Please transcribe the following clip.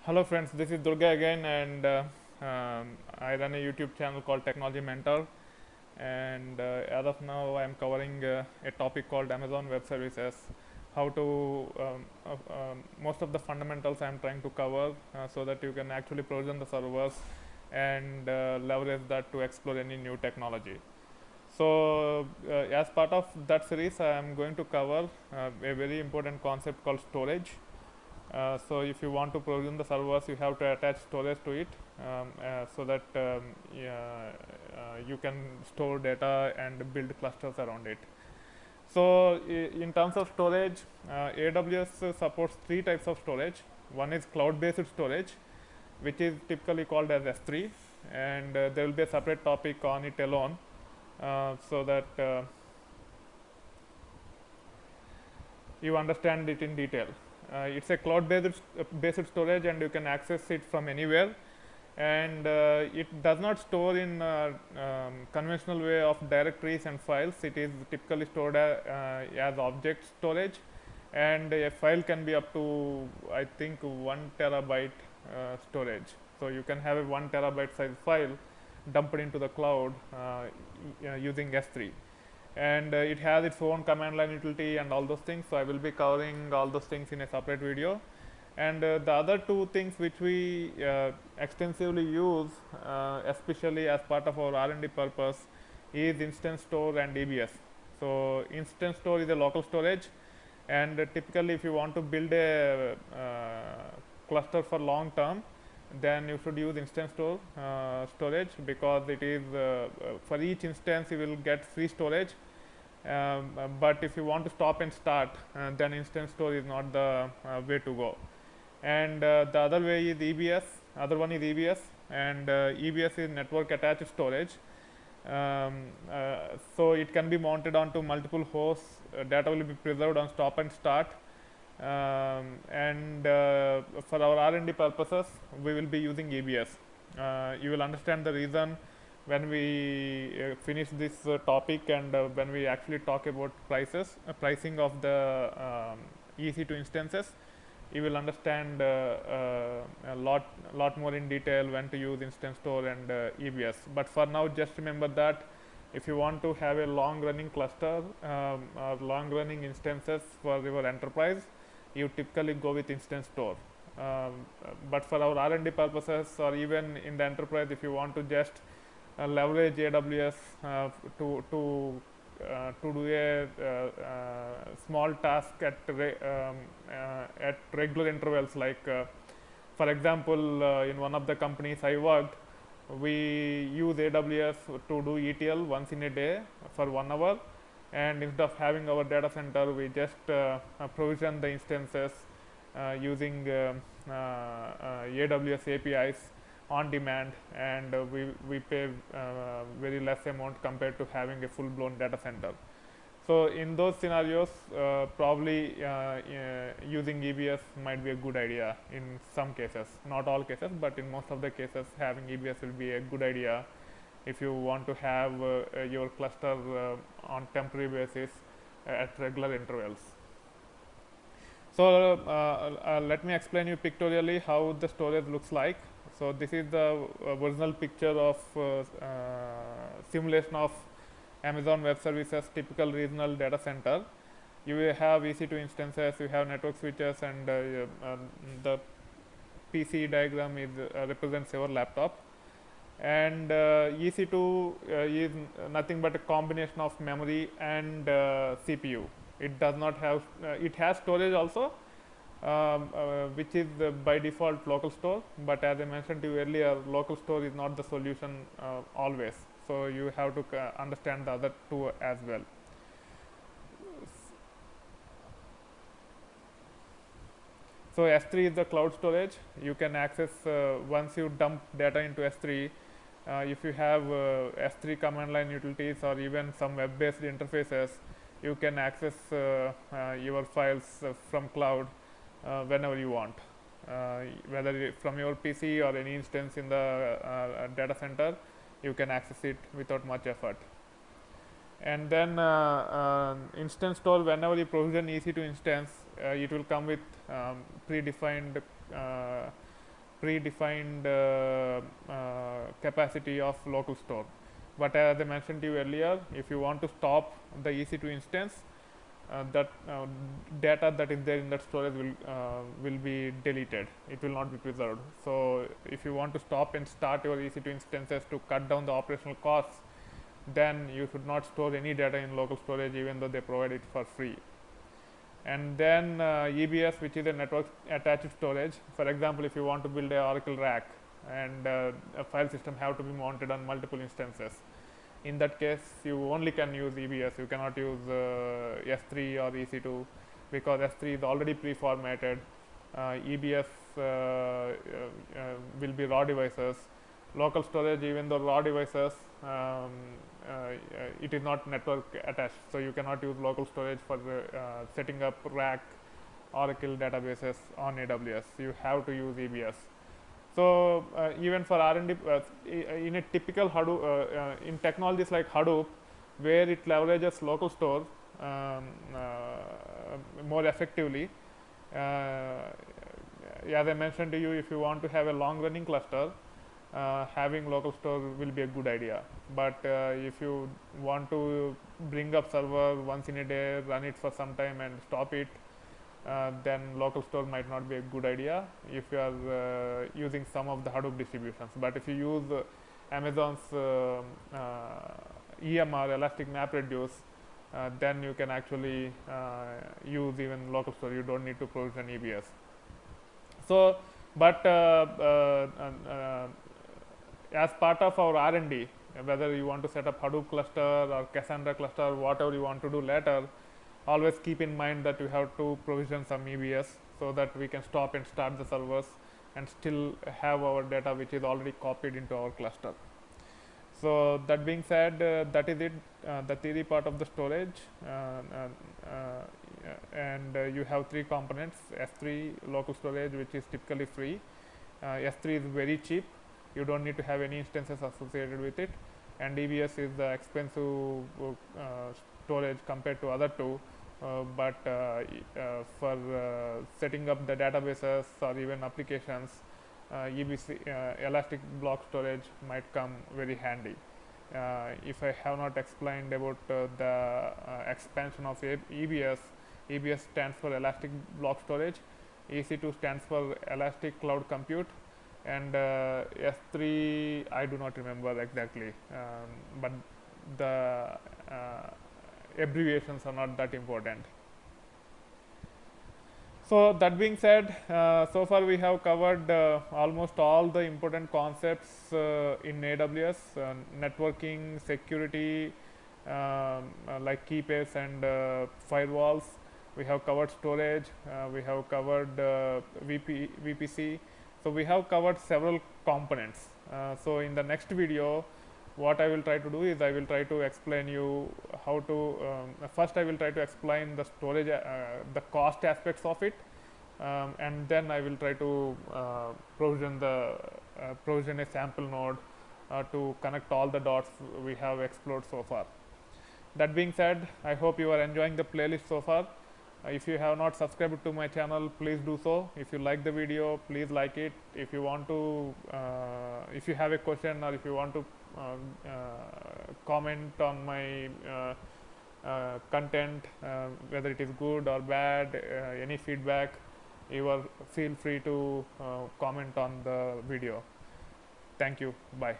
Hello friends, this is Durga again, and I run a YouTube channel called Technology Mentor. And as of now, I am covering a topic called Amazon Web Services. How to most of the fundamentals I am trying to cover, so that you can actually provision the servers and leverage that to explore any new technology. So, as part of that series, I am going to cover a very important concept called storage. So if you want to provision the servers, you have to attach storage to it, so that yeah, you can store data and build clusters around it. So in terms of storage, AWS supports three types of storage. One is cloud-based storage, which is typically called as S3, and there will be a separate topic on it alone, so that you understand it in detail. It's a cloud-based based storage, and you can access it from anywhere. And it does not store in conventional way of directories and files. It is typically stored as object storage, and a file can be up to, I think, 1 terabyte storage. So you can have a 1 terabyte size file dumped into the cloud using S3, and it has its own command line utility and all those things. So I will be covering all those things in a separate video. And the other two things which we extensively use, especially as part of our R&D purpose, is instance store and EBS. So instance store is a local storage, and typically if you want to build a cluster for long term, then you should use instance store storage, because it is for each instance you will get free storage. But if you want to stop and start, then instance store is not the way to go. And the other way is EBS. Other one is EBS, and EBS is network attached storage. So it can be mounted onto multiple hosts. Data will be preserved on stop and start. And for our R&D purposes, we will be using EBS. You will understand the reason when we finish this topic, and when we actually talk about pricing of the EC2 instances. You will understand a lot more in detail when to use instance store and EBS. But for now, just remember that if you want to have a long running cluster or long running instances for your enterprise, you typically go with instance store. But for our R&D purposes, or even in the enterprise, if you want to just leverage AWS to do a small task at regular intervals, like for example, in one of the companies I worked, we use AWS to do ETL once in a day for 1 hour, and instead of having our data center, we just provision the instances using AWS APIs on demand, and we pay very less amount compared to having a full blown data center. So in those scenarios, probably using EBS might be a good idea in some cases, not all cases, but in most of the cases, having EBS will be a good idea if you want to have your cluster on temporary basis at regular intervals. So let me explain you pictorially how the storage looks like. So this is the original picture of simulation of Amazon Web Services typical regional data center. You will have EC2 instances, you have network switches, and the PC diagram is represents your laptop. And EC2 is nothing but a combination of memory and CPU. It does not have it has storage also, which is by default local store, but as I mentioned to you earlier, local store is not the solution always, so you have to understand the other two as well. So S3 is the cloud storage. You can access once you dump data into S3. If you have S3 command line utilities or even some web-based interfaces, you can access your files from cloud whenever you want, whether from your PC or any instance in the data center. You can access it without much effort. And then instance store, whenever you provision EC2 instance, it will come with predefined predefined capacity of local store. But as I mentioned to you earlier, if you want to stop the EC2 instance, that data that is there in that storage will be deleted. It will not be preserved. So if you want to stop and start your EC2 instances to cut down the operational costs, then you should not store any data in local storage, even though they provide it for free. And then EBS, which is a network attached storage. For example, if you want to build a Oracle rack and a file system have to be mounted on multiple instances, in that case you only can use EBS. You cannot use S3 or EC2 because S3 is already pre-formatted. EBS will be raw devices. Local storage, even though raw devices, it is not network attached, so you cannot use local storage for setting up rack Oracle databases on AWS. You have to use EBS. So even for R&D, in a typical Hadoop, in technologies like Hadoop, where it leverages local store more effectively, as I mentioned to you, if you want to have a long-running cluster, having local store will be a good idea. But if you want to bring up server once in a day, run it for some time and stop it, then local store might not be a good idea if you are using some of the Hadoop distributions. But if you use Amazon's EMR, Elastic MapReduce, then you can actually use even local store. You don't need to provision EBS. So, but as part of our R&D, whether you want to set up Hadoop cluster or Cassandra cluster, whatever you want to do later, always keep in mind that you have to provision some EBS so that we can stop and start the servers and still have our data which is already copied into our cluster. So that being said, that is it, the theory part of the storage, and you have three components: S3 local storage, which is typically free. S3 is very cheap. You don't need to have any instances associated with it, and EBS is the expensive storage compared to other two. But for setting up the databases or even applications, Elastic Block Storage might come very handy. If I have not explained about the expansion of EBS, EBS stands for Elastic Block Storage, EC2 stands for Elastic Cloud Compute, and S3 I do not remember exactly, but the abbreviations are not that important. So that being said, so far we have covered almost all the important concepts in AWS: networking, security, like key pairs and firewalls. We have covered storage, we have covered VPC. So we have covered several components. So in the next video, what I will try to do is I will try to explain you how to first I will try to explain the storage, the cost aspects of it, and then I will try to provision a sample node to connect all the dots we have explored so far. That being said, I hope you are enjoying the playlist so far. If you have not subscribed to my channel, please do so. If you like the video, please like it. If you want to, if you have a question or if you want to comment on my content, whether it is good or bad, any feedback, feel free to comment on the video. Thank you. Bye.